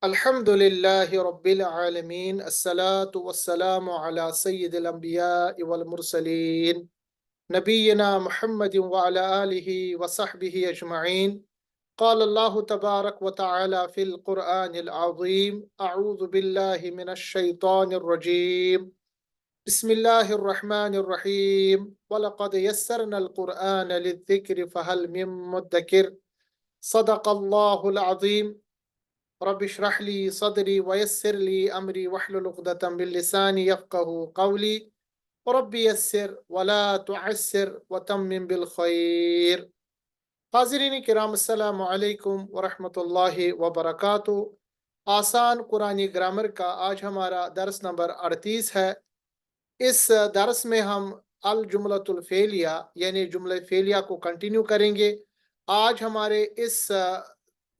अल्हम्दुलिल्लाहि रब्बिल आलमीन अस्सलातु वस्सलामु अला सय्यिदिल अंबिया'i वल मुरसलीन नबीना मुहम्मदिन व अला आलिहि व सहबिहि अजमईन। क़ाल अल्लाहु तबारक व तआला फ़िल क़ुरआनिल अज़ीम अऊज़ु बिल्लाहि मिनश शैतानिर रजीम बिस्मिल्लाहिर रहमानिर रहीम वलक़द यस्सरनल क़ुरआन लिज़्ज़िक्रि फ़हल मिन मुद्दकिर। सदक़ल्लाहुल अज़ीम। रब इश्रह ली सदरी वयस्सिर ली अमरी वहलुल उक़दतम मिन लिसानी यफ़क़हू क़ौली रब्बी यस्सिर वला तुअस्सिर वतम्मिम बिल खैर। हाज़रीन किराम अस्सलामु अलैकुम व रहमतुल्लाहि व बरकातुहू। आसान कुरानी ग्रामर का आज हमारा दर्स नंबर 38 है। इस दर्स में हम अल जुमलतुल फ़ेलिया यानी जुमला फ़ेलिया को कंटिन्यू करेंगे। आज हमारे इस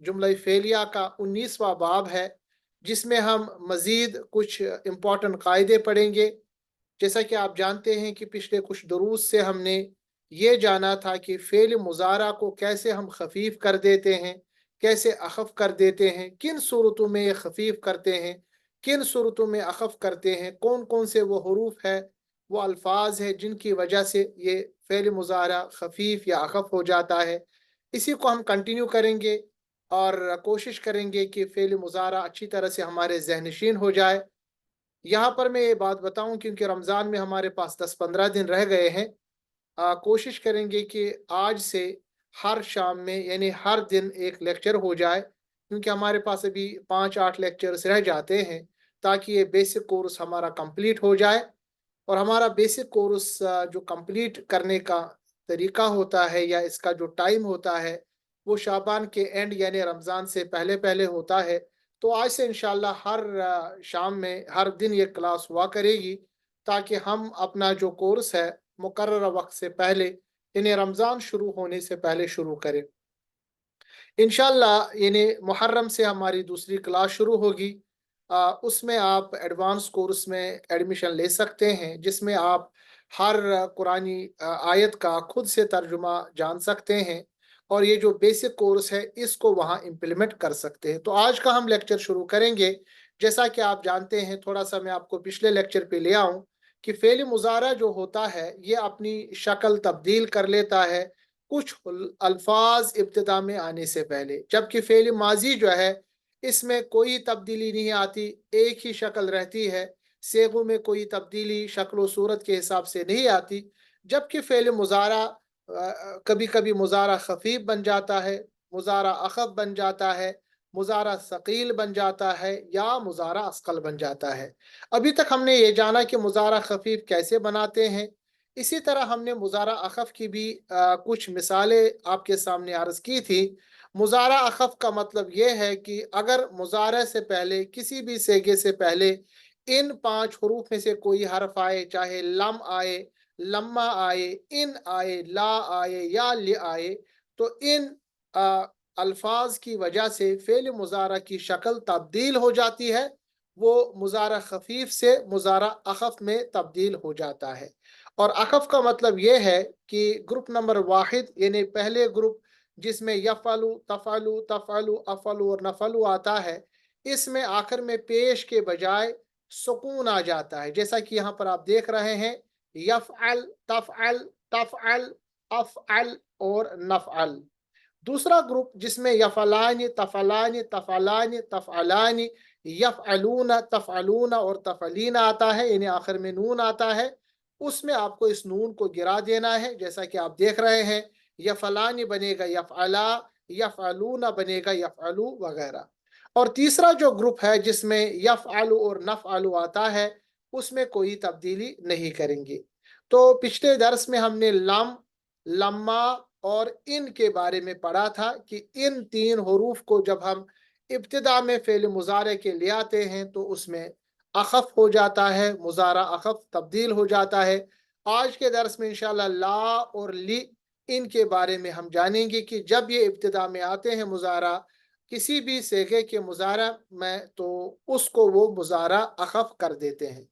जुमला फ़ेलिया का 19वां बाब है, जिसमें हम मज़ीद कुछ इम्पोर्टेंट कायदे पढ़ेंगे। जैसा कि आप जानते हैं कि पिछले कुछ दुरूस से हमने ये जाना था कि फ़ेल मुज़ारा को कैसे हम खफ़ीफ़ कर देते हैं, कैसे अख़फ़ कर देते हैं, किन सूरतों में ये खफ़ीफ़ करते हैं, किन सूरतों में अख़फ़ करते हैं, कौन कौन से वो हरूफ है, वो अल्फ़ाज़ है जिनकी वजह से ये फ़ेल मुज़ारा खफ़ीफ़ या अख़फ़ हो जाता है। इसी को हम कंटिन्यू करेंगे और कोशिश करेंगे कि फ़ेल मुज़ारा अच्छी तरह से हमारे ज़हनशीन हो जाए। यहाँ पर मैं ये बात बताऊँ, क्योंकि रमज़ान में हमारे पास 10-15 दिन रह गए हैं। कोशिश करेंगे कि आज से हर शाम में यानी हर दिन एक लेक्चर हो जाए, क्योंकि हमारे पास अभी 5-8 लेक्चर्स रह जाते हैं, ताकि ये बेसिक कोर्स हमारा कंप्लीट हो जाए। और हमारा बेसिक कोर्स जो कंप्लीट करने का तरीका होता है या इसका जो टाइम होता है, वो शाबान के एंड यानी रमज़ान से पहले पहले होता है। तो आज से इंशाल्लाह हर शाम में हर दिन ये क्लास हुआ करेगी, ताकि हम अपना जो कोर्स है मुकर्रर वक्त से पहले यानी रमज़ान शुरू होने से पहले शुरू करें। इंशाल्लाह यानी मुहर्रम से हमारी दूसरी क्लास शुरू होगी। उसमें आप एडवांस कोर्स में एडमिशन ले सकते हैं, जिसमें आप हर कुरानी आयत का खुद से तर्जुमा जान सकते हैं, और ये जो बेसिक कोर्स है इसको वहाँ इम्प्लीमेंट कर सकते हैं। तो आज का हम लेक्चर शुरू करेंगे। जैसा कि आप जानते हैं, थोड़ा सा मैं आपको पिछले लेक्चर पे ले आऊँ कि फ़ेल मुज़ारा जो होता है ये अपनी शक्ल तब्दील कर लेता है कुछ अल्फाज इब्तिदा में आने से पहले, जबकि फ़ेल माजी जो है इसमें कोई तब्दीली नहीं आती, एक ही शक्ल रहती है। सेगों में कोई तब्दीली शक्ल व सूरत के हिसाब से नहीं आती। जबकि फ़ेल मुज़ारा कभी कभी मुज़ारा खफ़ीफ बन जाता है, मुज़ारा अख़फ़ बन जाता है, मुज़ारा सकील बन जाता है, या मुज़ारा अस्क़ल बन जाता है। अभी तक हमने ये जाना कि मुज़ारा खफ़ीफ कैसे बनाते हैं। इसी तरह हमने मुज़ारा अख़फ़ की भी कुछ मिसालें आपके सामने अर्ज़ की थी। मुज़ारा अख़फ़ का मतलब ये है कि अगर मुज़ारे से पहले किसी भी सेगे से पहले इन 5 हरूफ में से कोई हर्फ आए, चाहे लम आए, लम्मा आए, इन आए, ला आए या ल आए, तो इन अल्फाज की वजह से फ़ेल मुज़ारा की शक्ल तब्दील हो जाती है। वो मुज़ारा खफ़ीफ से मुज़ारा अख़फ़ में तब्दील हो जाता है। और अक़फ़ का मतलब ये है कि ग्रुप नंबर वाहिद यानी पहले ग्रुप, जिसमें यफ़अलु, तफ़अलु, तफ़अलु, अफ़अलु और नफ़अलु आता है, इसमें आखिर में पेश के बजाय सुकून आ जाता है। जैसा कि यहाँ पर आप देख रहे हैं, यफ़अल, तफ़अल, तफ़अल, अफ़अल और नफ़अल। दूसरा ग्रुप जिसमें यफ़लान, तफ़लान, तफ़लान, तफ़अलान, यफ़अलून, तफ़अलून और तफ़अलीन आता है, यानी आखिर में नून आता है, उसमें आपको इस नून को गिरा देना है। जैसा कि आप देख रहे हैं, यफ़लान बनेगा यफ़अला, यफ़अलून बनेगा यफ़अलू वगैरह। और तीसरा जो ग्रुप है जिसमें यफ़अलु और नफ़अलु आता है, उसमें कोई तब्दीली नहीं करेंगे। तो पिछले दर्स में हमने लम, लम्मा और इन के बारे में पढ़ा था कि इन 3 हरूफ को जब हम इब्तिदा में फ़ेल मुज़ारे के ले आते हैं तो उसमें अख़फ़ हो जाता है, मुज़ारा अख़फ़ तब्दील हो जाता है। आज के दर्स में इंशाअल्लाह ला और ली, इनके बारे में हम जानेंगे कि जब ये इब्तिदा में आते हैं मुज़ारा, किसी भी सेगे के मुज़ारा में, तो उसको वो मुज़ारा अख़फ़ कर देते हैं।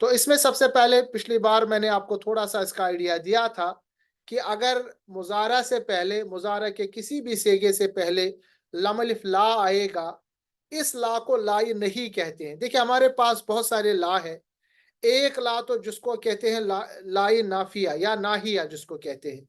तो इसमें सबसे पहले पिछली बार मैंने आपको थोड़ा-सा इसका आइडिया दिया था कि अगर मुज़ारा से पहले, मुज़ारा के किसी भी सेगे से पहले लम अलिफ ला आएगा, इस ला को ला नहीं कहते हैं। देखिए हमारे पास बहुत सारे ला है। एक ला तो जिसको कहते हैं लाई नाफिया या नाहिया जिसको कहते हैं,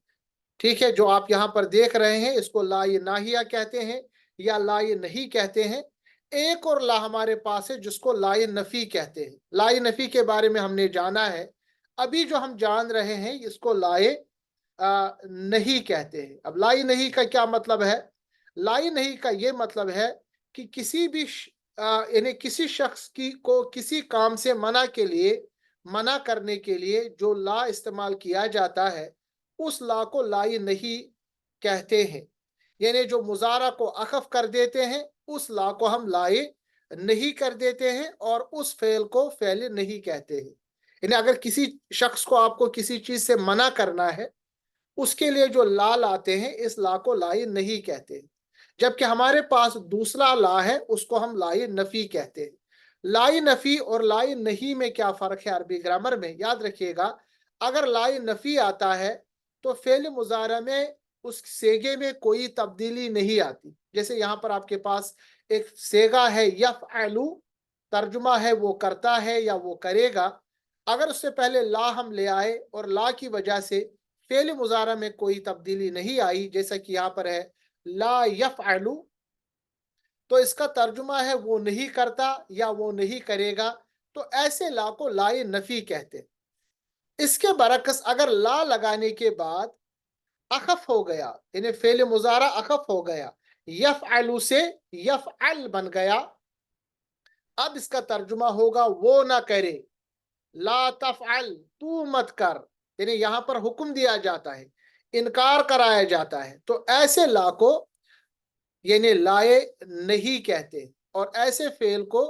ठीक है, जो आप यहाँ पर देख रहे हैं इसको लाई नाहिया कहते हैं या लाई नहीं कहते हैं। एक और ला हमारे पास है जिसको लाई नफी कहते हैं। लाई नफी के बारे में हमने जाना है, अभी जो हम जान रहे हैं इसको लाए नहीं कहते हैं। अब लाई नहीं का क्या मतलब है? लाई नहीं का ये मतलब है कि किसी भी यानी किसी शख्स की को किसी काम से मना करने के लिए जो ला इस्तेमाल किया जाता है उस ला को लाई नहीं कहते हैं। यानी जो मुजारा को अखफ कर देते हैं उस ला को हम लाए नहीं कर देते हैं और उस फेल को फेल नहीं कहते हैं। यानी अगर किसी शख्स को आपको किसी चीज से मना करना है उसके लिए जो ला लाते हैं इस ला को लाई नहीं कहते। जबकि हमारे पास दूसरा ला है उसको हम लाई नफी कहते हैं। लाई नफी और लाई नहीं में क्या फर्क है अरबी ग्रामर में? याद रखिएगा, अगर लाई नफी आता है तो फेल मुजारा में उस सेगे में कोई तब्दीली नहीं आती। जैसे यहाँ पर आपके पास एक सेगा है यफ़अलु, तर्जुमा है वो करता है या वो करेगा। अगर उससे पहले ला हम ले आए और ला की वजह से फेल मुजारा में कोई तब्दीली नहीं आई, जैसा कि यहाँ पर है ला यफ़अलु, तो इसका तर्जुमा है वो नहीं करता या वो नहीं करेगा। तो ऐसे ला को लाए नफी कहते हैं। इसके बरक्स अगर ला लगाने के बाद अखफ हो गया, यानी फेल मुजारा अखफ हो गया, यफ़अलु से यफ़अल बन गया, अब इसका तर्जुमा होगा वो ना करे। ला तफ़अल, तू मत कर, यानी यहाँ पर हुक्म दिया जाता है, इनकार कराया जाता है। तो ऐसे ला को यानी लाए नहीं कहते और ऐसे फेल को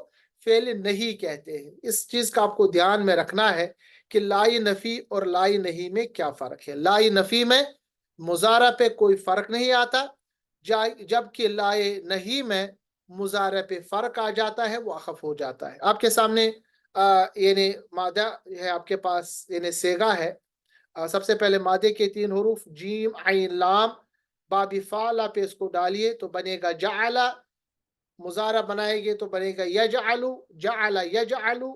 फेल नहीं कहते हैं। इस चीज का आपको ध्यान में रखना है कि लाई नफी और लाई नहीं में क्या फर्क है। लाई नफी में मुजारा पे कोई फर्क नहीं आता, जबकि लाए नहीं में मुजारे पे फर्क आ जाता है, वो अखफ हो जाता है। आपके सामने यानी मादा है, आपके पास यानी सेगा है। सबसे पहले मादे के 3 हरूफ जीम आइन लाम बाबी फाला पे इसको डालिए तो बनेगा जाला। मुजारा बनाएंगे तो बनेगा यजअलु, जाला यजअलु।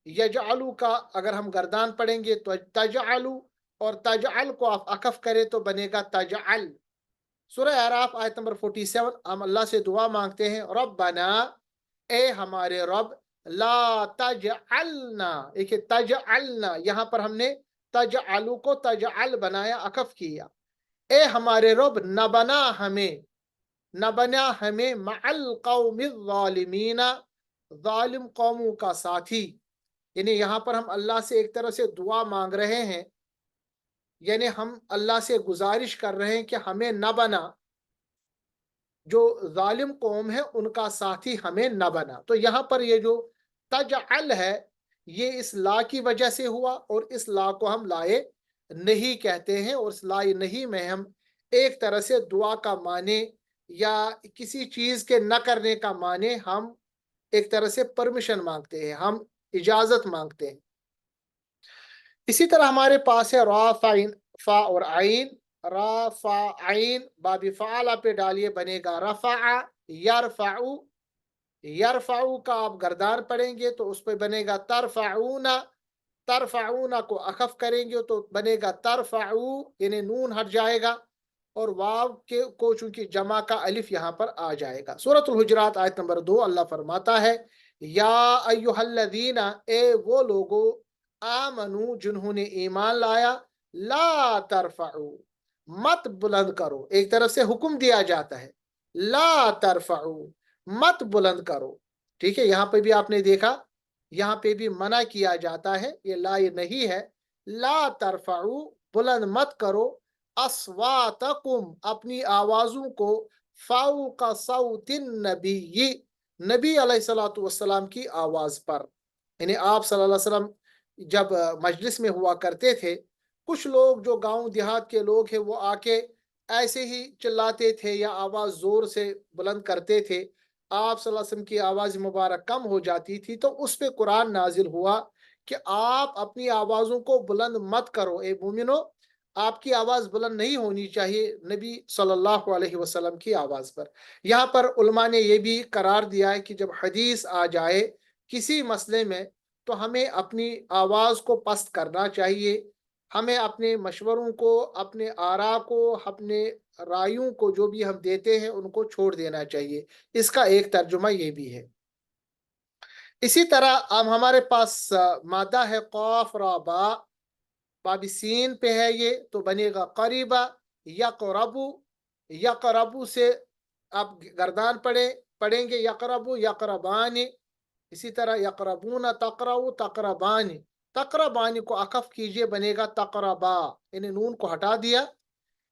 यजअलु का अगर हम गर्दान पढ़ेंगे तो तजअलु, और तजअल को आप अकफ करें तो बनेगा तजअल। सूरह आराफ आयत नंबर 47 हम अल्लाह से दुआ मांगते हैं, रब्बना, ए हमारे रब, ला तजअलना। देखिए तजअलना, यहाँ पर हमने तजअलु को तजअल बनाया, अकफ किया। ए हमारे रब, न बना हमें, न बना हमें मअल कौमिज़ ज़ालिमीना, जालिम कौमों का साथी। यानी यहाँ पर हम अल्लाह से एक तरह से दुआ मांग रहे हैं, यानी हम अल्लाह से गुजारिश कर रहे हैं कि हमें न बना, जो जालिम कौम है उनका साथी हमें न बना। तो यहाँ पर ये जो तजअल है ये इस ला की वजह से हुआ और इस ला को हम लाए नहीं कहते हैं। और इस लाए नहीं में हम एक तरह से दुआ का माने या किसी चीज के न करने का माने हम एक तरह से परमिशन मांगते हैं, हम इजाजत मांगते हैं। इसी तरह हमारे पास है रा फाइन, फा और आइन। रा फा आइन बाबी फ़ाला पे डालिए बनेगा रफ़ा यरफ़उ। यरफ़उ का आप गर्दान पढ़ेंगे तो उस पर बनेगा तरफ़उना। तरफ़उना को अखफ करेंगे तो बनेगा तरफ़उ, यानी नून हट जाएगा और वाव के को चूंकि जमा का अलिफ यहाँ पर आ जाएगा। सूरतुल हुजरात आयत नंबर 2 अल्लाह फरमाता है, या अय्युहल्लज़ीना, ए वो लोगो, आमनू जिन्होंने ईमान लाया, ला तरफ़उ, मत बुलंद करो। एक तरफ से हुक्म दिया जाता है, ला तरफ़उ, मत बुलंद करो। ठीक है, यहाँ पे भी आपने देखा, यहाँ पे भी मना किया जाता है, ये ला ये नहीं है। ला तरफ़उ, बुलंद मत करो, अस्वातकुम, अपनी आवाजों को, फ़ौक़ सौतिन नबी, नबी अलैहिस्सलातु वस्सलाम की आवाज पर। यानी आप सल्लल्लाहु अलैहि वसल्लम जब मजलिस में हुआ करते थे, कुछ लोग जो गांव देहात के लोग हैं वो आके ऐसे ही चिल्लाते थे या आवाज जोर से बुलंद करते थे। आप सल्लल्लाहु अलैहि वसल्लम की आवाज मुबारक कम हो जाती थी तो उस पे कुरान नाजिल हुआ कि आप अपनी आवाजों को बुलंद मत करो, ए मोमिनो, आपकी आवाज़ बुलंद नहीं होनी चाहिए नबी सल्लल्लाहु अलैहि वसल्लम की आवाज़ पर। यहाँ पर उलमा ने ये भी करार दिया है कि जब हदीस आ जाए किसी मसले में, तो हमें अपनी आवाज़ को पस्त करना चाहिए। हमें अपने मशवरों को, अपने आरा को, अपने रायों को जो भी हम देते हैं उनको छोड़ देना चाहिए। इसका एक तर्जुमा ये भी है। इसी तरह अब हमारे पास मादा है क़ाफ रा बा, बाबिसीन पे है ये, तो बनेगा करीबा। यकरबू, यकरबू से आप गर्दान पढ़ेंगे यकरबू यकरबानी। इसी तरह यकरबून तकरऊ तकरबानी, तकरबानी को अकफ कीजिए, बनेगा तकरबा, इन्हें नून को हटा दिया।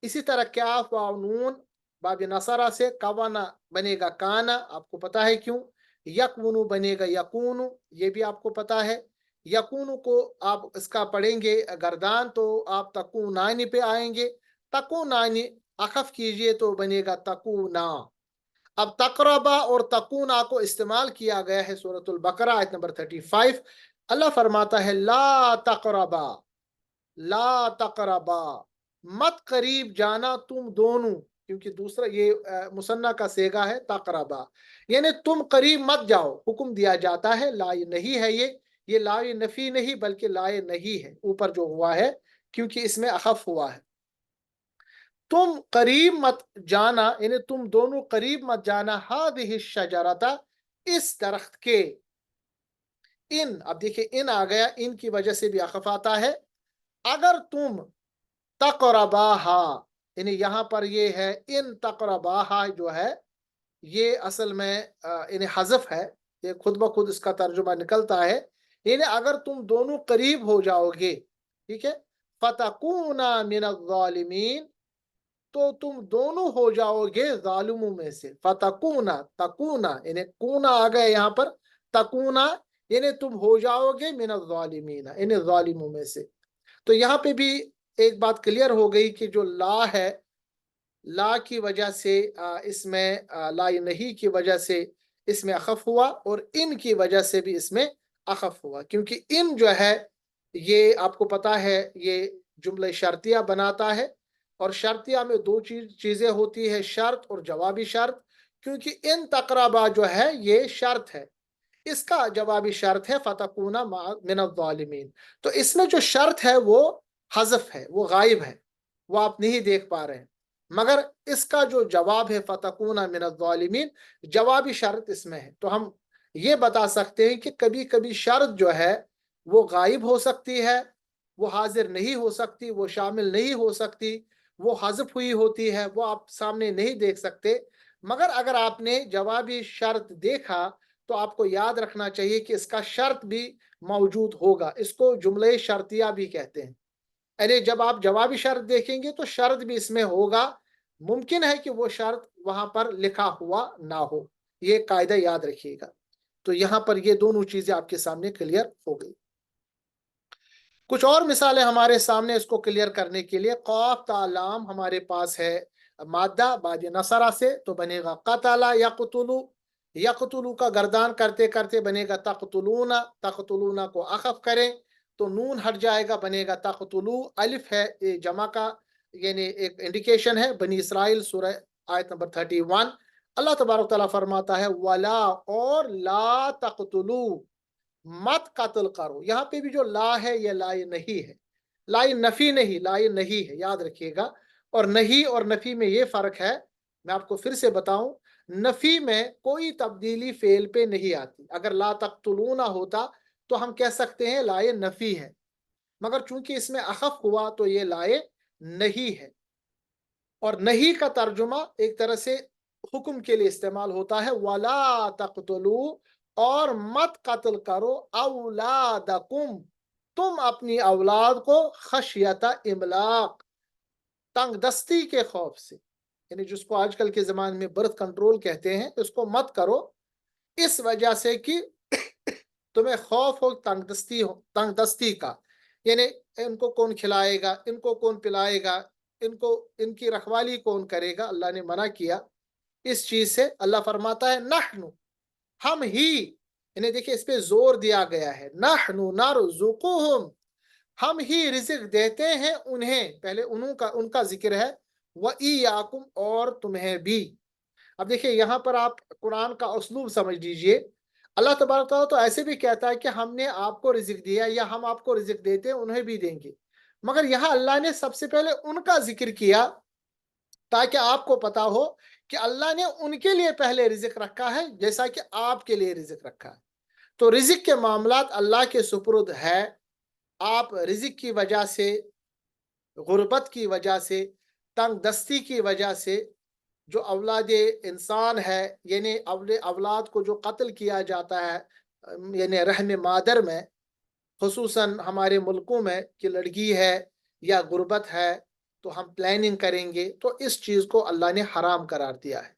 इसी तरह क्याफ वाव नून बाब नसरा से कवाना बनेगा काना, आपको पता है क्यों। यकवुनु बनेगा यकूनु, ये भी आपको पता है। यकूनु को आप इसका पढ़ेंगे गर्दान, तो आप तकूनानी पे आएंगे। तकूनानी अखफ कीजिए तो बनेगा तकूना। अब तकरबा और तकूना को इस्तेमाल किया गया है सूरतुल बकरा आयत नंबर 35। अल्लाह फरमाता है ला तकरबा, ला तकरबा, मत करीब जाना तुम दोनों, क्योंकि दूसरा ये मुसन्ना का सेगा है तकरबा, यानी तुम करीब मत जाओ, हुक्म दिया जाता है। लाए नहीं है ये लाए नफी नहीं बल्कि लाए नहीं है, ऊपर जो हुआ है क्योंकि इसमें अखफ हुआ है। तुम करीब मत जाना, यानी तुम दोनों करीब मत जाना, हादिहि शजरता, इस दरख्त के। इन, अब देखिए इन आ गया, इन की वजह से भी अखफ आता है। अगर तुम तकरबाहा, यानी यहाँ पर ये है इन तकरबाहा जो है, ये असल में यानी हज़फ है, ये खुद ब खुद इसका तर्जुमा निकलता है, यानी अगर तुम दोनों करीब हो जाओगे, ठीक है, फतकूना मिनज़्ज़ालिमीन, तो तुम दोनों हो जाओगे जालिमों में से। फतकूना, तकूना यानी कूना आ गए यहाँ पर, तकूना यानी तुम हो जाओगे मिनज़्ज़ालिमीन, यानी जालिमों में से। तो यहाँ पे भी एक बात क्लियर हो गई कि जो ला है, ला की वजह से इसमें ला नहीं की वजह से इसमें अखफ हुआ, और इन की वजह से भी इसमें अखफ हुआ, क्योंकि इन जो है ये आपको पता है ये जुमले शर्तिया बनाता है, और शर्तिया में दो चीजें होती है, शर्त और जवाबी शर्त। क्योंकि इन तकराबा जो है ये शर्त है, इसका जवाबी शर्त है फतकूना मिनज़्ज़ालिमीन। तो इसमें जो शर्त है वो हज़फ है, वो गायब है, वो आप नहीं देख पा रहे हैं। मगर इसका जो जवाब है फतकूना मिनज़्ज़ालिमीन, जवाबी शर्त इसमें है। तो हम ये बता सकते हैं कि कभी कभी शर्त जो है वो गायब हो सकती है, वो हाजिर नहीं हो सकती, वो शामिल नहीं हो सकती, वो हज़फ हुई होती है, वो आप सामने नहीं देख सकते। मगर अगर आपने जवाबी शर्त देखा, तो आपको याद रखना चाहिए कि इसका शर्त भी मौजूद होगा। इसको जुमले शर्तिया भी कहते हैं, यानी जब आप जवाबी शर्त देखेंगे तो शर्त भी इसमें होगा। मुमकिन है कि वो शर्त वहां पर लिखा हुआ ना हो, ये कायदा याद रखिएगा। तो यहाँ पर ये दोनों चीजें आपके सामने क्लियर हो गई। कुछ और मिसालें हमारे सामने इसको क्लियर करने के लिए, क़ाफ तालाम हमारे पास है मादा बाद नसरा से, तो बनेगा क़तला यक़तुलु, यक़तुलु का गर्दान करते करते बनेगा तक़तुलूना, तक़तुलूना को अखफ करें तो नून हट जाएगा, बनेगा तक़तुलू। अलिफ है ये जमा का, यानी एक इंडिकेशन है। बनी इसराइल सूरह आयत नंबर 31, अल्लाह तबारक तआला फरमाता है वला, और ला तक़तुलू, मत कत्ल करो। यहाँ पे भी जो ला है ये लाई नहीं है, लाई नफी नहीं, लाई नहीं है, याद रखिएगा। और नहीं और नफी में ये फर्क है, मैं आपको फिर से बताऊं। नफी में कोई तब्दीली फेल पे नहीं आती। अगर ला तक़तुलूना होता तो हम कह सकते हैं लाए नफी है, मगर चूंकि इसमें अखफ हुआ तो ये लाए नहीं है। और नहीं का तर्जुमा एक तरह से हुक्म के लिए इस्तेमाल होता है, वला तक़तुलू, और मत कत्ल करो, औलादकुम, तुम अपनी औलाद को, खशियता इमलाक, तंगदस्ती के खौफ से, यानी जिसको आजकल के जमाने में बर्थ कंट्रोल कहते हैं, इसको मत करो इस वजह से कि तुम्हें खौफ हो तंगदस्ती का, यानी इनको कौन खिलाएगा, इनको कौन पिलाएगा, इनको इनकी रखवाली कौन करेगा। अल्लाह ने मना किया इस चीज से। अल्लाह फरमाता है नहनु, हम ही, इन्हें देखिए इस पे जोर दिया गया है, नहनु नरजुकुहुम, हम ही रिज़्क देते हैं उन्हें, पहले उनका ज़िक्र है, व इय्याकुम और तुम्हें भी। अब देखिए यहाँ पर आप कुरान का उसलूब समझ लीजिए। अल्लाह तबारक व तआला तो ऐसे भी कहता है कि हमने आपको रिज़्क दिया या हम आपको रिज़्क देते हैं, उन्हें भी देंगे। मगर यहाँ अल्लाह ने सबसे पहले उनका ज़िक्र किया ताकि आपको पता हो कि अल्लाह ने उनके लिए पहले रिज़्क रखा है, जैसा कि आपके लिए रिज़्क रखा है। तो रिज़्क के मामलात अल्लाह के सुपुर्द है। आप रिज़्क की वजह से, गुर्बत की वजह से, तंगदस्ती की वजह से जो औलाद इंसान है, यानी औलाद को जो कत्ल किया जाता है, यानी रहम मादर में, खुसूसन हमारे मुल्कों में कि लड़की है या गुर्बत है, तो हम प्लानिंग करेंगे, तो इस चीज़ को अल्लाह ने हराम करार दिया है।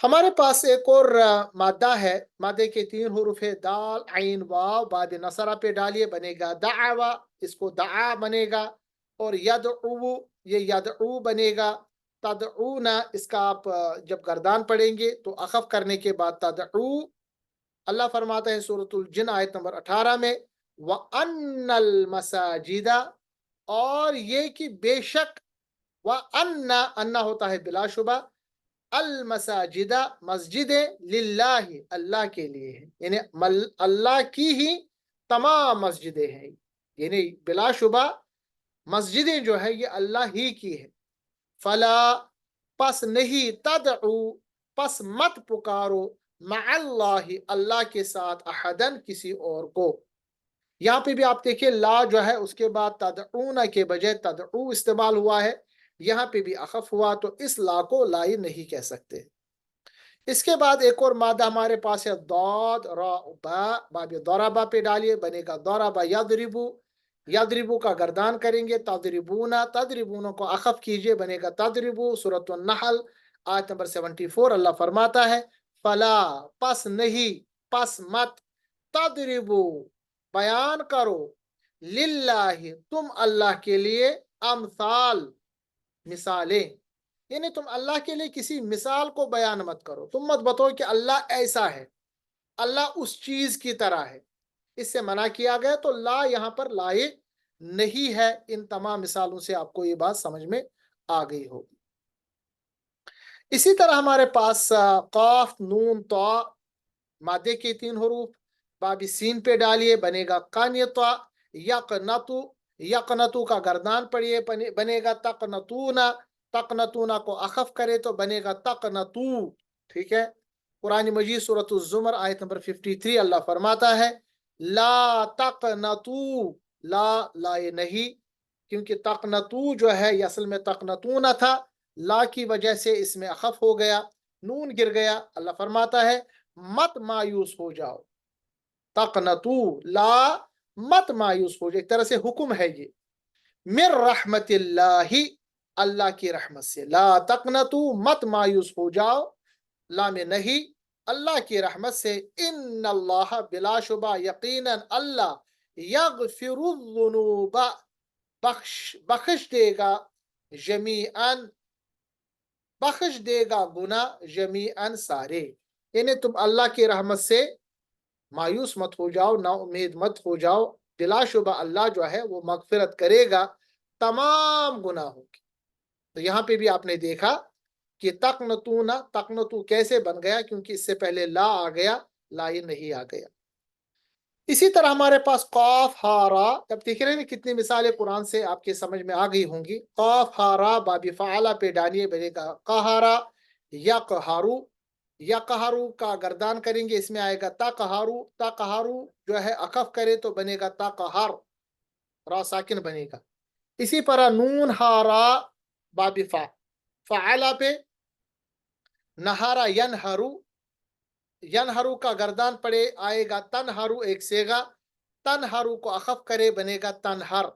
हमारे पास एक और मादा है। मादे के 3 हुरूफ है, दाल आइन वाव, बाद नसरा पे डालिए बनेगा दावा, इसको दआ बनेगा। और यदउ, ये यदउ बनेगा। तदऊना, इसका आप जब गर्दान पढ़ेंगे तो अखफ करने के बाद तदऊ। अल्लाह फरमाता है सूरतुल जिन आयत नंबर 18 में, व अन्नल मसाजिदा, और ये कि बेशक, व अन्ना, अन्ना होता है बिलाशुबा, अल मसाजिदा, मस्जिदें, लिल्लाहि, अल्लाह के लिए है, यानी अल्लाह की ही तमाम मस्जिदें हैं, यानी बिलाशुबा मस्जिदें जो है ये अल्लाह ही की है। फला, पस नहीं, तदउ, पस मत पुकारो, मअल्लाहि, अल्लाह के साथ, अहदन, किसी और को। यहाँ पे भी आप देखिए ला जो है उसके बाद तदऊना के बजाय तदऊ इस्तेमाल हुआ है। यहाँ पे भी अखफ हुआ, तो इस ला को लाई नहीं कह सकते। इसके बाद एक और मादा हमारे पास है दौद रा बा, बाब दौराबा पे डालिए बनेगा दौराबा यदरिबू। यदरिबू का गर्दान करेंगे, तदरिबूना, तदरिबूना को अखफ कीजिए बनेगा तदरिबू। सूरत नहल आयत नंबर 74 अल्लाह फरमाता है, फला, पस नहीं, पस मत, तदरिबू, बयान करो, लिल्लाहि, तुम अल्लाह के लिए, अमसाल, मिसालें, यानी तुम अल्लाह के लिए किसी मिसाल को बयान मत करो। तुम मत बताओ कि अल्लाह ऐसा है, अल्लाह उस चीज की तरह है। इससे मना किया गया। तो ला यहाँ पर लायक नहीं है। इन तमाम मिसालों से आपको ये बात समझ में आ गई होगी। इसी तरह हमारे पास काफ नून तो, मादे के 3 हरूफ, बाबी सीन पे डालिए बनेगा कानियता। यकनतु, यकनतु का गर्दान पढ़िए बनेगा तकनतूना। तकनतूना को अखफ करे तो बनेगा तकनतू। ठीक है। कुरान मजीद सूरत ज़ुमर आयत नंबर 53 अल्लाह फरमाता है, ला तकनतू, ला, लाए नहीं, क्योंकि तकनतू जो है ये असल में तकनतूना था, ला की वजह से इसमें अखफ हो गया, नून गिर गया। अल्लाह फरमाता है, मत मायूस हो जाओ, तकनतू, ला, मत मायूस हो जाए, एक तरह से हुक्म है ये, मिर रहमतिल्लाहि, अल्लाह की रहमत से, ला तकनतू, मत मायूस हो जाओ, ला में नहीं, अल्लाह की रहमत से, इन्नल्लाह, बिलाशुबा, यकीनन अल्लाह, यगफिरुज़्ज़ुनूबा, बख्श देगा, जमीअन, बख्श देगा गुना, जमीअन, सारे। यानी तुम अल्लाह की रहमत से मायूस मत हो जाओ, ना उम्मीद मत हो जाओ, बिलाशुबा अल्लाह जो है वो मगफिरत करेगा तमाम गुनाहों की। तो यहाँ पे भी आपने देखा कि तकनतूना, तकनतू कैसे बन गया, क्योंकि इससे पहले ला आ गया, ला ये नहीं आ गया। इसी तरह हमारे पास कौफ हारा, अब देख रहे हैं कितनी मिसालें कुरान से आपके समझ में आ गई होंगी। कौफ हारा बाबी फ़ाला पे डालिए बनेगा कहारा, या कहारू, या कहारू का गर्दान करेंगे, इसमें आएगा ता कहारू। ता कहारू जो है अकफ करे तो बनेगा ता कहार, रा साकिन बनेगा। इसी तरह नून हारा बाबी फ़ाला पे, नहारा यनहरू, यनहरू का गर्दान पड़े आएगा तनहरू, एक सेगा, तनहरू को अखफ करे बनेगा तनहर।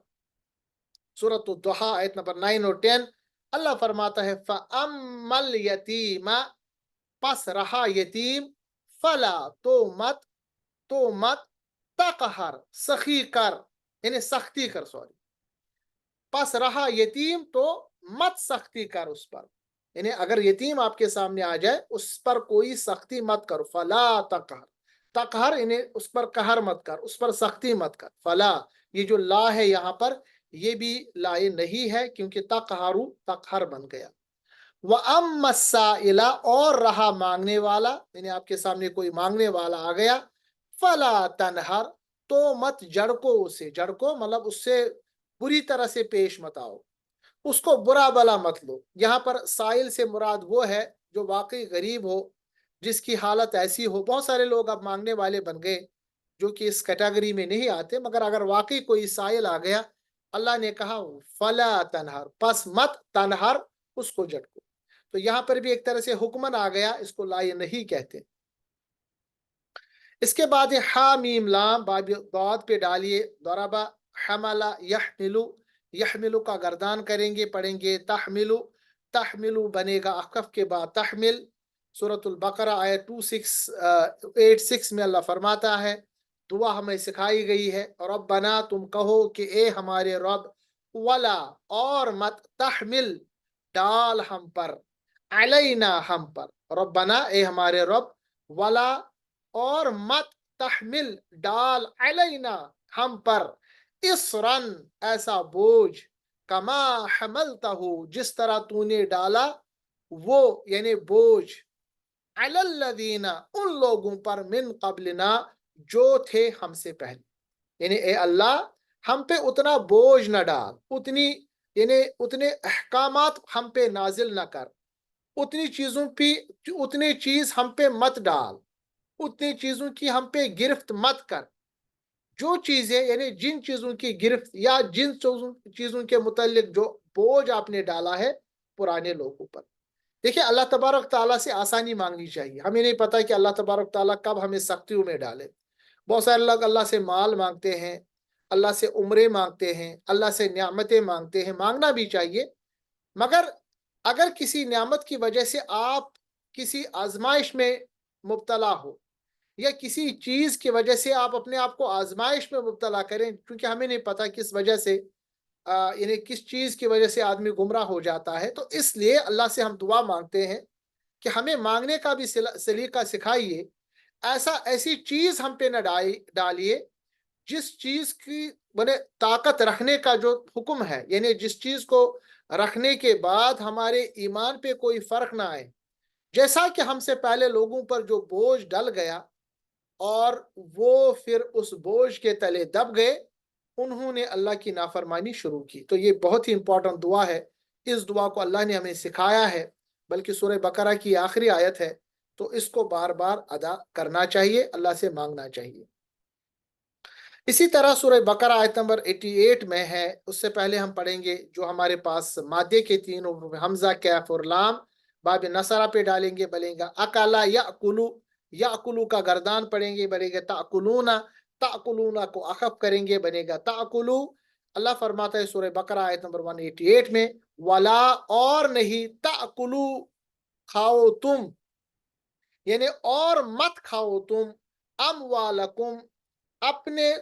सूरत दुहा आयत नंबर 9 और 10 अल्लाह फरमाता है, फअम्मल यतीमा, पस रहा यतीम, फला, तो मत तकहर, सखी कर, यानी सख्ती कर, सॉरी, पस रहा यतीम तो मत सख्ती कर उस पर, यानी अगर यतीम आपके सामने आ जाए उस पर कोई सख्ती मत करो। फला तकहर, तकहर यानी उस पर कहर मत कर, उस पर सख्ती मत कर। फला, یہ جو لا ہے یہاں پر یہ بھی لائے نہیں ہے کیونکہ تقہرو تقہر بن گیا۔ وَأَمَّا السَّائِلَ اور رہا مانگنے والا، یعنی آپ کے سامنے کوئی مانگنے والا آ گیا، فَلَا تَنْهَرْ تو مت جھڑکو اسے، جھڑکو مطلب اس سے بری طرح سے پیش مت آؤ، اس کو برا بلا مت لو۔ یہاں پر سائل سے مراد وہ ہے جو واقعی غریب ہو، جس کی حالت ایسی ہو۔ بہت سارے لوگ اب مانگنے والے بن گئے جو کہ اس کیٹیگری میں نہیں آتے، مگر اگر واقعی کوئی سائل آ گیا، اللہ نے کہا فلا تنہر پس مت تنہر اس کو جھٹکو۔ تو یہاں پر بھی ایک طرح سے حکمن آ گیا، اس کو لا نہیں کہتے۔ اس کے بعد ہا میم لام باب ضاد پہ ڈالیے، ضربا حملا یحملو، یحملو کا گردان کریں گے، پڑھیں گے تحملو، تحملو بنے گا اخف کے بعد تحمل۔ سورۃ البقرہ آیت 286 میں اللہ فرماتا ہے، دعا ہمیں سکھائی گئی ہے، ربنا تم کہو کہ اے ہمارے رب، ولا اور مت تحمل ڈال ہم پر، علینا ہم پر، ربنا اے ہمارے رب، ولا اور مت تحمل ڈال، علینا ہم پر، اسرن ایسا بوجھ، کما حملتہ جس طرح تو نے ڈالا وہ یعنی بوجھ، علی الذین ان لوگوں پر، من قبلنا جو تھے ہم سے پہلے، یعنی اے اللہ ہم پہ اتنا بوجھ نہ ڈال، اتنی یعنی اتنے احکامات ہم پہ نازل نہ کر، اتنی چیزوں پہ اتنی چیز ہم پہ مت ڈال، اتنی چیزوں کی ہم پہ گرفت مت کر، جو چیزیں یعنی جن چیزوں کی گرفت یا جن چیزوں کے متعلق جو بوجھ آپ نے ڈالا ہے پرانے لوگوں پر۔ دیکھیں اللہ تبارک تعالیٰ سے آسانی مانگنی چاہیے، ہمیں نہیں پتا کہ اللہ تبارک تعالیٰ کب ہمیں سختیوں میں ڈالے۔ بہت سارے لوگ اللہ سے مال مانگتے ہیں، اللہ سے عمرے مانگتے ہیں، اللہ سے نعمتیں مانگتے ہیں، مانگنا بھی چاہیے، مگر اگر کسی نعمت کی وجہ سے آپ کسی آزمائش میں مبتلا ہو، یا کسی چیز کی وجہ سے آپ اپنے آپ کو آزمائش میں مبتلا کریں، کیونکہ ہمیں نہیں پتا کس وجہ سے یعنی کس چیز کی وجہ سے آدمی گمراہ ہو جاتا ہے، تو اس لیے اللہ سے ہم دعا مانگتے ہیں کہ ہمیں مانگنے کا بھی سلیقہ سکھائیے، ایسی چیز ہم پہ نہ ڈالیے جس چیز کی بنے طاقت رکھنے کا جو حکم ہے، یعنی جس چیز کو رکھنے کے بعد ہمارے ایمان پہ کوئی فرق نہ آئے، جیسا کہ ہم سے پہلے لوگوں پر جو بوجھ ڈل گیا اور وہ پھر اس بوجھ کے تلے دب گئے، انہوں نے اللہ کی نافرمانی شروع کی۔ تو یہ بہت ہی امپورٹنٹ دعا ہے، اس دعا کو اللہ نے ہمیں سکھایا ہے، بلکہ سورہ بقرہ کی آخری آیت ہے، تو اس کو بار بار ادا کرنا چاہیے، اللہ سے مانگنا چاہیے۔ اسی طرح سورہ بقرہ آیت نمبر 88 میں ہے، اس سے پہلے ہم پڑھیں گے جو ہمارے پاس مادے کے تین حمزہ کیف اور لام باب نصرہ پہ ڈالیں گے، بلیں گا اکلا یاکلو، یاکلو کا گردان پڑھیں گے، بنے گا تاکلون، تاکلون کو اخف کریں گے، بنے گا تاکلو۔ اللہ فرماتا ہے سورہ بقرہ آیت نمبر 188 میں، ولا اور نہیں، تاکلو کھاؤ تم، یعنی اور مت کھاؤ تم، اموالکم اپنے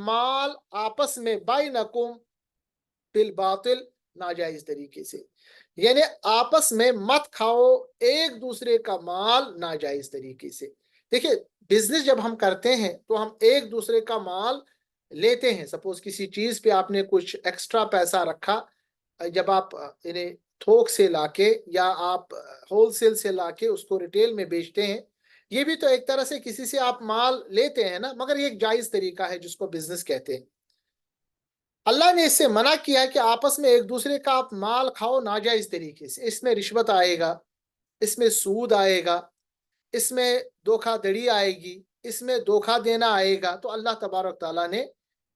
مال آپس میں، بینکم بالباطل ناجائز طریقے سے، یعنی آپس میں مت کھاؤ ایک دوسرے کا مال ناجائز طریقے سے۔ دیکھیں بزنس جب ہم کرتے ہیں تو ہم ایک دوسرے کا مال لیتے ہیں، سپوز کسی چیز پہ آپ نے کچھ ایکسٹرا پیسہ رکھا، جب آپ یعنی تھوک سے لا کے یا آپ ہول سیل سے لا کے اس کو ریٹیل میں بیچتے ہیں، یہ بھی تو ایک طرح سے کسی سے آپ مال لیتے ہیں نا، مگر یہ ایک جائز طریقہ ہے جس کو بزنس کہتے ہیں۔ اللہ نے اس سے منع کیا ہے کہ آپس میں ایک دوسرے کا آپ مال کھاؤ ناجائز طریقے سے، اس میں رشوت آئے گا، اس میں سود آئے گا، اس میں دھوکہ دڑی آئے گی، اس میں دھوکہ دینا آئے گا، تو اللہ تبارک تعالیٰ نے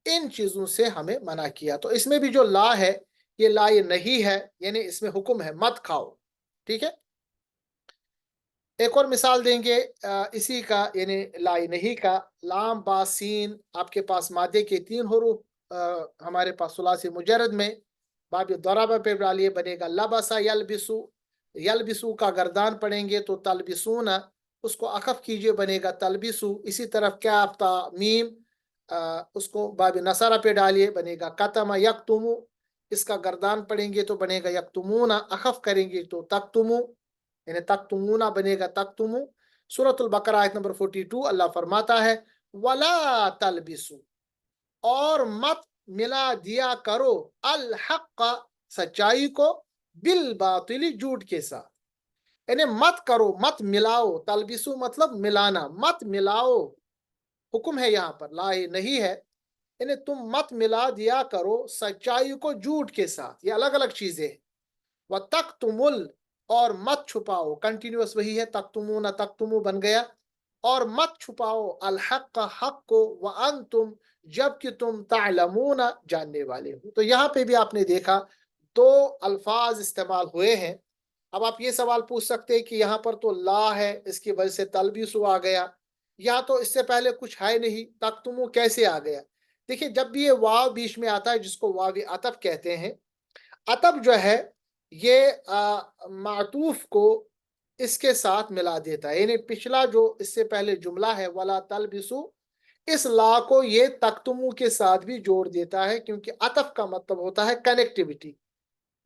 ان چیزوں سے ہمیں منع کیا۔ تو اس میں بھی جو لا ہے یہ لا یہ نہیں ہے، یعنی اس میں حکم ہے مت کھاؤ، ٹھیک ہے۔ ایک اور مثال دیں گے اسی کا، یعنی لا نہیں کا، لام با سین، آپ کے پاس مادے کے تین حروف ہمارے پاس ثلاثی مجرد میں باب ضربہ پہ ڈالیے، بنے گا لبسا یلبسو، یلبسو کا گردان پڑھیں گے تو تلبسون، اس کو اخف کیجئے، بنے گا تلبسو۔ اسی طرف کاف تا میم، اس کو باب نصرہ پہ ڈالیے، بنے گا کتم یکتمو، اس کا گردان پڑھیں گے تو بنے گا یکتمون، اخف کریں گے تو تکتمو، یعنی تکتمون بنے گا تکتمو۔ سورۃ البقرہ آیت نمبر 42 اللہ فرماتا ہے ولا تلبسو اور مت मिला दिया करो अल हक, सच्चाई को, बिल बातिल, झूठ के साथ। यानी मत करो, मत मिलाओ, तलबिसु मतलब मिलाना, मत मिलाओ, हुक्म है यहाँ पर, ला नहीं है। यानी तुम मत मिला दिया करो सच्चाई को झूठ के साथ, ये अलग अलग चीजें हैं। व तख्तुमुल, और मत छुपाओ, कंटिन्यूअस वही है, तख्तुमू न तख्तुमू बन गया। और मत छुपाओ अल हक का, हक को, व अंतुम, जबकि तुम तालमून, जानने वाले हो। तो यहाँ पे भी आपने देखा दो अल्फाज इस्तेमाल हुए हैं। अब आप ये सवाल पूछ सकते हैं कि यहाँ पर तो ला है, इसकी वजह से तलबीसु आ गया, या तो इससे पहले कुछ है नहीं, तख्तुमू कैसे आ गया। देखिए, जब भी ये वाव बीच में आता है, जिसको वावी अतफ कहते हैं, अतफ जो है ये मातूफ को इसके साथ मिला देता है। यानी पिछला जो इससे पहले जुमला है वला तलबिसु, इस ला को ये तख्तुमू के साथ भी जोड़ देता है, क्योंकि अतफ का मतलब होता है कनेक्टिविटी।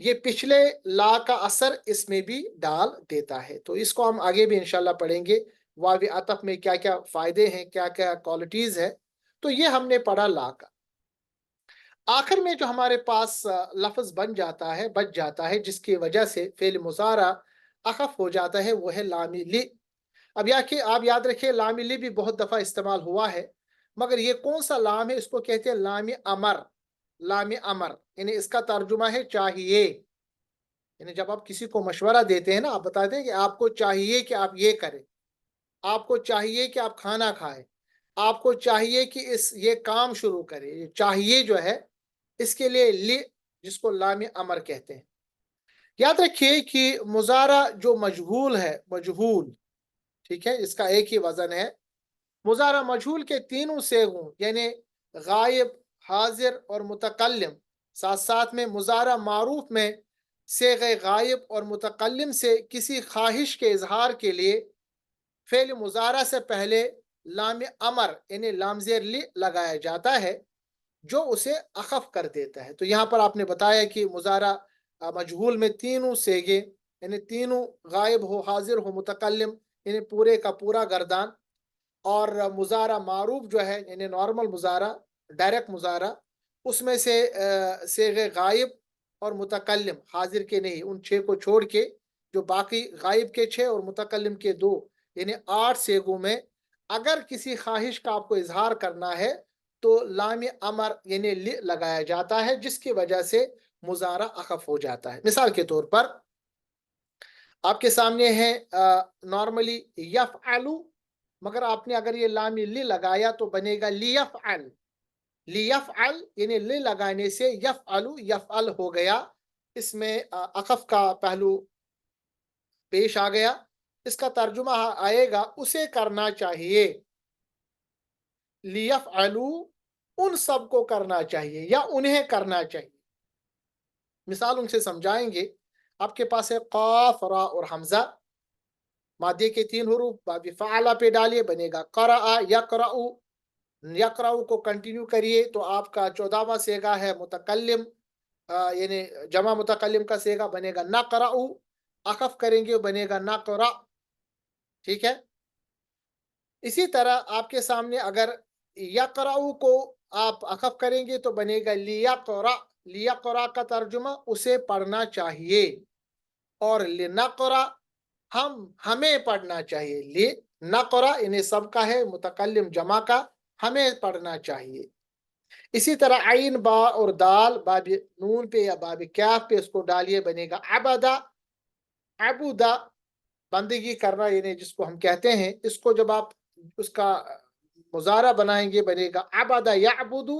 ये पिछले ला का असर इसमें भी डाल देता है। तो इसको हम आगे भी इंशाल्लाह पढ़ेंगे, वावी अतफ में क्या क्या फायदे हैं, क्या क्या क्वालिटीज है। तो ये हमने पढ़ा ला का। आखिर में जो हमारे पास लफ्ज बन जाता है, बच जाता है, जिसकी वजह से फेल मुजारा अखफ हो जाता है, वो है लामी ली। अब आप याद रखिए, लामी ली भी बहुत दफा इस्तेमाल हुआ है, मगर ये कौन सा लाम है, इसको कहते हैं लामी अमर। लामी अमर यानी इसका तर्जुमा है चाहिए। यानी जब आप किसी को मशवरा देते हैं ना, आप बताते हैं कि आपको चाहिए कि आप ये करें, आपको चाहिए कि आप खाना खाएं, आपको चाहिए कि इस ये काम शुरू करें। ये चाहिए जो है, इसके लिए लि, जिसको लामी अमर कहते हैं। याद रखिए कि मुजारा जो मजहूल है, मजहूल, ठीक है, इसका एक ही वजन है। मुजारा मजहूल के तीनों सेगों, यानी गायब, हाजिर और मुतकल्लिम, साथ साथ में मुजारा मारूफ में सेगे गायब और मुतकल्लिम से किसी ख्वाहिश के इजहार के लिए फेल मुजारा से पहले लाम अमर यानी लामजेर ली लगाया जाता है, जो उसे अखफ कर देता है। तो यहाँ पर आपने बताया कि मुजारा मजहूल में तीनों सेगे, यानी तीनों गायब हो, हाजिर हो, मुतकल्लिम यानी पूरे का पूरा गर्दान, और मुजारा मारूफ जो है यानी नॉर्मल मुजारा, डायरेक्ट मुजारा, उसमें से सेगे गायब और मुतकल्लिम, हाजिर के नहीं, उन छः को छोड़ के जो बाकी गायब के छः और मुतकल्लिम के दो, यानी 8 सेगों में अगर किसी ख्वाहिश का आपको इजहार करना है तो लाम अमर यानी लि लगाया जाता है, जिसकी वजह से मुजारा अखफ हो जाता है। मिसाल के तौर पर आपके सामने है नॉर्मली यफ़अलु, मगर आपने अगर ये लाम लि लगाया तो बनेगा लियफ़अल। लियफ़अल यानी लि लगाने से यफ़अलु यफ़अल हो गया, इसमें अखफ का पहलू पेश आ गया। इसका तर्जुमा आएगा उसे करना चाहिए, लियफ़अलु उन सब को करना चाहिए या उन्हें करना चाहिए। मिसाल उनसे समझाएंगे। आपके पास है क़ाफ, रा और हमजा, मादे के 3 हरूफ, बाबी फ़अला पे डालिए, बनेगा क़रअ यक़रअु। यक़रअु को कंटिन्यू करिए तो आपका 14वां सेगा है मुतकल्लिम, यानी जमा मुतकल्लिम का सेगा, बनेगा नक़रअु। अक़फ़ करेंगे बनेगा नक़रा, ठीक है। इसी तरह आपके सामने अगर यक़रअु को आप अक़फ़ करेंगे तो बनेगा लियक़रा। लियक़रा का तर्जुमा उसे पढ़ना चाहिए, और लिनक़रा हमें पढ़ना चाहिए। लिनक़रा यानी सबका है, मुतकल्लिम जमा का, हमें पढ़ना चाहिए। इसी तरह आइन, बा और दाल, बाब नून पे या बाब कैफ पे इसको डालिए, बनेगा अबदा। अबुदा बंदगी करना, यानी जिसको हम कहते हैं, इसको जब आप उसका मुजारा बनाएंगे बनेगा अबदा याबुदु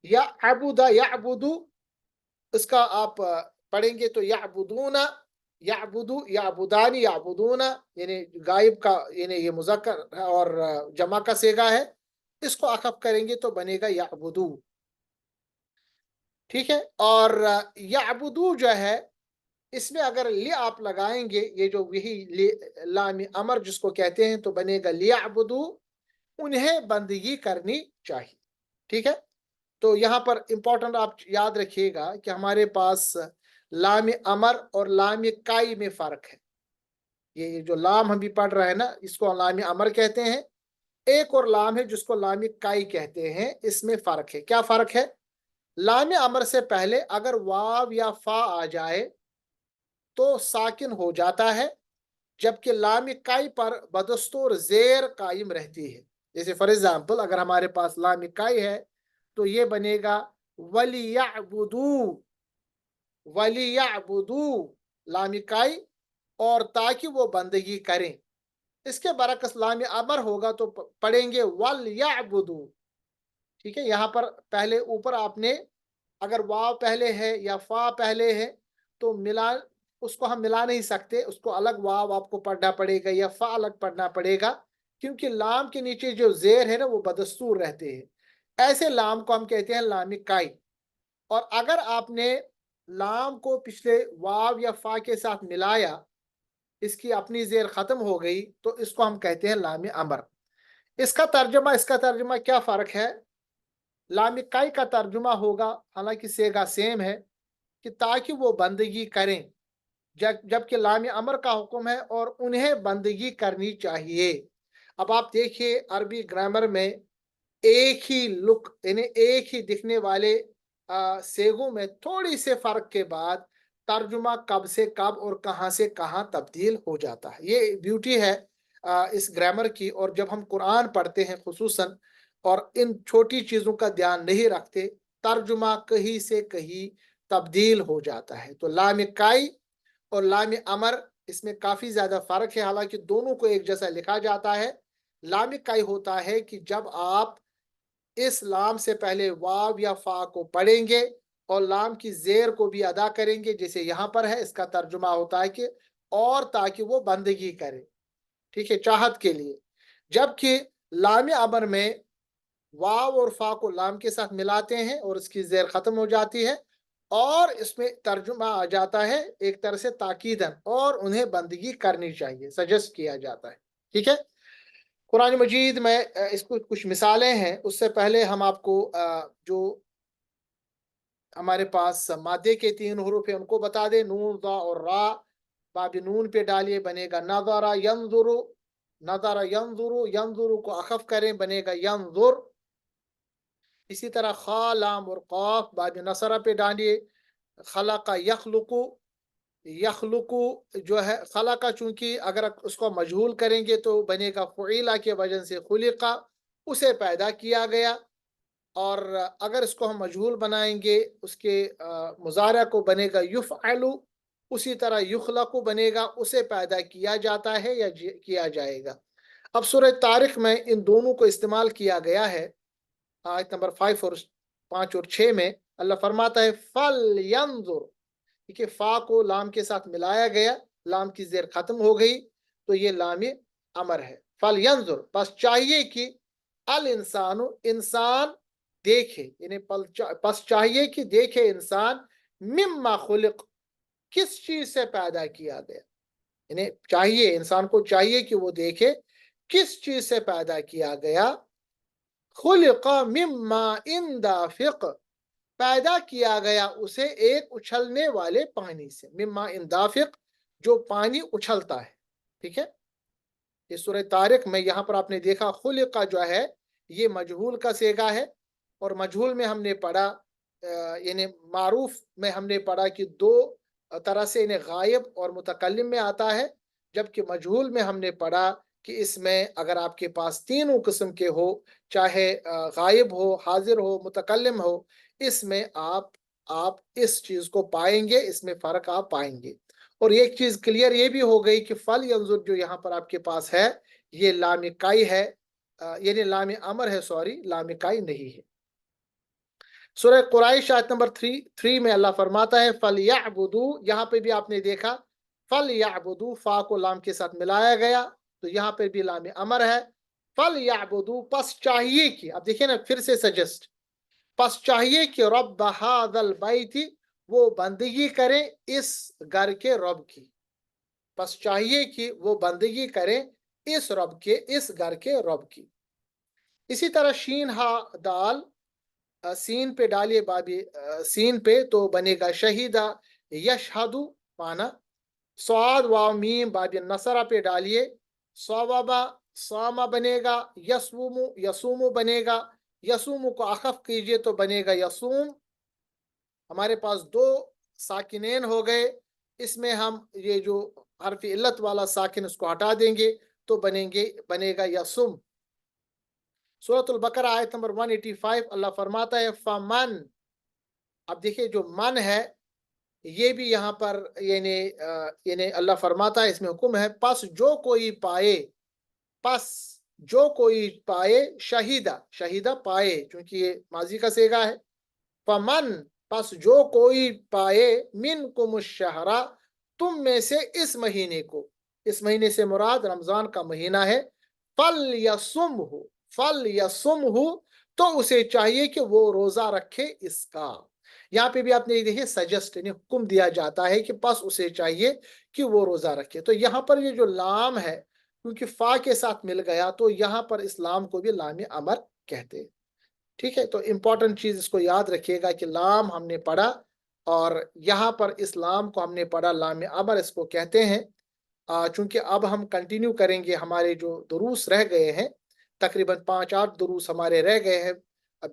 या अबुदा याबुदु। इसका आप पढ़ेंगे तो याबुदूना, याबुदु, याबुदानी, याबुदूना, यानी गायब का, यानी ये मुज़क्कर और जमा का सेगा है। इसको अखफ करेंगे तो बनेगा याबुदू, ठीक है। और याबुदू जो है, इसमें अगर li आप लगाएंगे, ये जो यही लाम अमर जिसको कहते हैं, तो बनेगा लियाबुदू, उन्हें बंदगी करनी चाहिए, ठीक है। तो यहाँ पर इंपॉर्टेंट आप याद रखिएगा कि हमारे पास लाम अमर और लाम काई में फर्क है। ये जो लाम हम भी पढ़ रहे हैं ना, इसको लाम अमर कहते हैं। एक और लाम है जिसको लाम काई कहते हैं, इसमें फर्क है। क्या फर्क है? लाम अमर से पहले अगर वाव या फा आ जाए तो साकिन हो जाता है, जबकि लाम काई पर बदस्तूर जेर कायम रहती है। जैसे फॉर एग्जाम्पल अगर हमारे पास लाम काई है तो ये बनेगा वलियाबुदू, वलियाबुदू, लाम काई, और ताकि वो बंदगी करें। इसके बरकस लाम अमर होगा तो पढ़ेंगे वल याबुदू। ठीक है, यहाँ पर पहले ऊपर आपने अगर वाव पहले है या फा पहले है तो मिला, उसको हम मिला नहीं सकते, उसको अलग वाव आपको पढ़ना पड़ेगा या फा अलग पढ़ना पड़ेगा, क्योंकि लाम के नीचे जो जेर है ना वो बदस्तूर रहते हैं। ऐसे लाम को हम कहते हैं लाम काई। और अगर आपने लाम को पिछले वाव या फा के साथ मिलाया, इसकी अपनी जेर खत्म हो गई, तो इसको हम कहते हैं लाम अमर। इसका तर्जुमा क्या फर्क है? लाम काई का तर्जुमा होगा, हालांकि सेगा सेम है, कि ताकि वो बंदगी करें, जबकि लाम अमर का हुक्म है और उन्हें बंदगी करनी चाहिए। अब आप देखिए अरबी ग्रामर में एक ही लुक यानी एक ही दिखने वाले सेगों में थोड़ी से फर्क के बाद तर्जुमा कब से कब और कहाँ से कहाँ तब्दील हो जाता है। ये ब्यूटी है इस ग्रामर की। और जब हम कुरान पढ़ते हैं खुसूसन और इन छोटी चीज़ों का ध्यान नहीं रखते, तर्जुमा कहीं से कहीं तब्दील हो जाता है। तो लाम काई और लाम अमर, इसमें काफ़ी ज़्यादा फ़र्क है, हालांकि दोनों को एक जैसा लिखा जाता है। लाम काई होता है कि जब आप इस लाम से पहले वाव या फा को पढ़ेंगे और लाम की जेर को भी अदा करेंगे, जैसे यहाँ पर है, इसका तर्जुमा होता है कि और ताकि वो बंदगी करे, ठीक है, चाहत के लिए। जबकि लाम अमर में वाव और फा को लाम के साथ मिलाते हैं और इसकी जेर खत्म हो जाती है और इसमें तर्जुमा आ जाता है एक तरह से ताकीदन, और उन्हें बंदगी करनी चाहिए, सजेस्ट किया जाता है। ठीक है, कुरान मजीद में इसको कुछ मिसालें हैं। उससे पहले हम आपको जो हमारे पास मादे के 3 हरूफ है उनको बता दें, नून दा और रा। बाबी नून पे डालिए, बनेगा नज़रा यंजुरु, नज़रा यंजुरु, यंजुरु को अखफ करें बनेगा यंजुर। इसी तरह खा लाम और कौफ बाबी नसरा पे डालिए, खलका यखलुकु, यखलुकु जो है खला का, चूंकि अगर उसको मजहूल करेंगे तो बनेगा फ़ुइला के वजन से खुलिका, उसे पैदा किया गया। और अगर इसको हम मजहूल बनाएंगे उसके मुजारा को बनेगा युफ़अलु, उसी तरह युखलकु बनेगा, उसे पैदा किया जाता है या किया जाएगा। अब सूरह तारिक में इन दोनों को इस्तेमाल किया गया है। आयत नंबर 5 और 6 में अल्लाह फरमाता है फल यंजुर, ठीक है, फा को लाम के साथ मिलाया गया, लाम की जेर खत्म हो गई, तो ये लाम अमर है। फल यंजुर, बस चाहिए कि अल इंसानु, इंसान देखे, यानी बस चाहिए कि देखे इंसान, मिम्मा खुलिक, किस चीज से पैदा किया गया। यानी चाहिए, इंसान को चाहिए कि वो देखे किस चीज से पैदा किया गया। खुलिका मिम्मा इन दाफिक, पैदा किया गया उसे एक उछलने वाले पानी से, मिम्मा इन दाफिक, जो पानी उछलता है। ठीक है, ये सूरह तारिक में यहाँ पर आपने देखा खुलिका जो है ये मजहूल का सेगा है, और मजहूल में हमने पढ़ा यानी मारूफ में हमने पढ़ा कि दो तरह से इन्हें गायब और मुतकल्लिम में आता है, जबकि मजहूल में हमने पढ़ा कि इसमें अगर आपके पास तीनों किस्म के हो, चाहे गायब हो, हाजिर हो, मुतकल्लिम हो, इसमें आप इस चीज़ को पाएंगे, इसमें फ़र्क आप पाएंगे। और एक चीज़ क्लियर ये भी हो गई कि फल यंजुर जो यहाँ पर आपके पास है ये लामिकाई है, यानी लाम अमर है, सॉरी, लामिकाई नहीं है। सूरह कुरैश आयत नंबर 3 में अल्लाह फरमाता है फल याबुदू, यहाँ पे भी आपने देखा फल याबुदू, फा को लाम के साथ मिलाया गया, तो यहाँ पे भी लाम अमर है। फल याबुदू, पस चाहिए कि, अब देखिए ना फिर से सजेस्ट, पस चाहिए कि रब हादल बैती, वो बंदगी करें इस घर के रब की। बस चाहिए कि वो बंदगी करें इस रब के, इस घर के रब की। इसी तरह शीन हा दाल, सीन पे डालिए बाबी सीन पे, तो बनेगा शहीदा यशहदु माना। स्वाद वाव मीम बाबी नसरा पे डालिए, सवाबा सामा बनेगा, यसवुमु यसुमु बनेगा, यसुमु को अखफ कीजिए तो बनेगा यसूम। हमारे पास दो साकिनैन हो गए, इसमें हम ये जो हर्फ इल्लत वाला साकिन उसको हटा देंगे तो बनेगा यसुम। सूरतुल बकरा आयत नंबर 185 अल्लाह फरमाता है फमन। अब देखिए जो मन है ये भी यहाँ पर यानी अल्लाह फरमाता है, इसमें हुक्म है, पस जो कोई पाए, पस जो कोई पाए, शहीदा शहीदा पाए, क्योंकि ये माजी का सेगा है। फमन, पस जो कोई पाए, मिन कुमुशहरा, तुम में से इस महीने को, इस महीने से मुराद रमजान का महीना है। फल यसुम हो, फल यसुम हो, तो उसे चाहिए कि वो रोजा रखे इसका। यहाँ पे भी आपने देखिए सजेस्ट यानी हुक्म दिया जाता है कि बस उसे चाहिए कि वो रोजा रखे। तो यहाँ पर ये जो लाम है, क्योंकि फा के साथ मिल गया तो यहाँ पर इस्लाम को भी लाम अमर कहते हैं। ठीक है, तो इम्पोर्टेंट चीज इसको याद रखिएगा कि लाम हमने पढ़ा और यहाँ पर इस्लाम को हमने पढ़ा, लाम अमर इसको कहते हैं। चूंकि अब हम कंटिन्यू करेंगे, हमारे जो दुरूस रह गए हैं, तकरीबन 5-8 दुरूस हमारे रह गए हैं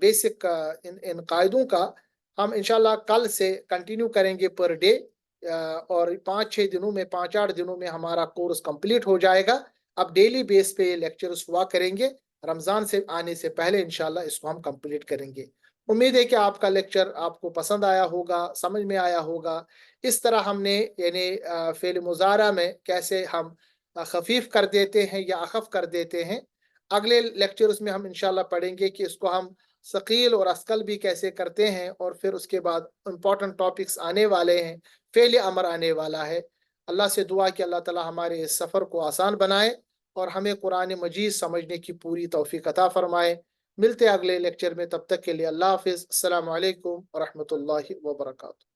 बेसिक इन कायदों का, हम इंशाल्लाह कल से कंटिन्यू करेंगे पर डे। और 5-6 दिनों में, 5-8 दिनों में हमारा कोर्स कंप्लीट हो जाएगा। अब डेली बेस पे ये लेक्चर्स हुआ करेंगे, रमज़ान से आने से पहले इंशाल्लाह इसको हम कंप्लीट करेंगे। उम्मीद है कि आपका लेक्चर आपको पसंद आया होगा, समझ में आया होगा। इस तरह हमने यानी फ़ेल मुज़ारा में कैसे हम खफ़ीफ़ कर देते हैं या अख़फ़ कर देते हैं। अगले लेक्चर्स में हम इंशाल्लाह पढ़ेंगे कि इसको हम सकील और अस्कल भी कैसे करते हैं, और फिर उसके बाद इम्पोर्टेंट टॉपिक्स आने वाले हैं, फ़ेल अमर आने वाला है। अल्लाह से दुआ कि अल्लाह ताला हमारे इस सफ़र को आसान बनाए और हमें कुरान मजीद समझने की पूरी तौफ़ीक अता फ़रमाए। मिलते हैं अगले लेक्चर में, तब तक के लिए अल्लाह हाफ़िज़। अस्सलामु अलैकुम व रहमतुल्लाहि व बरकातुहू।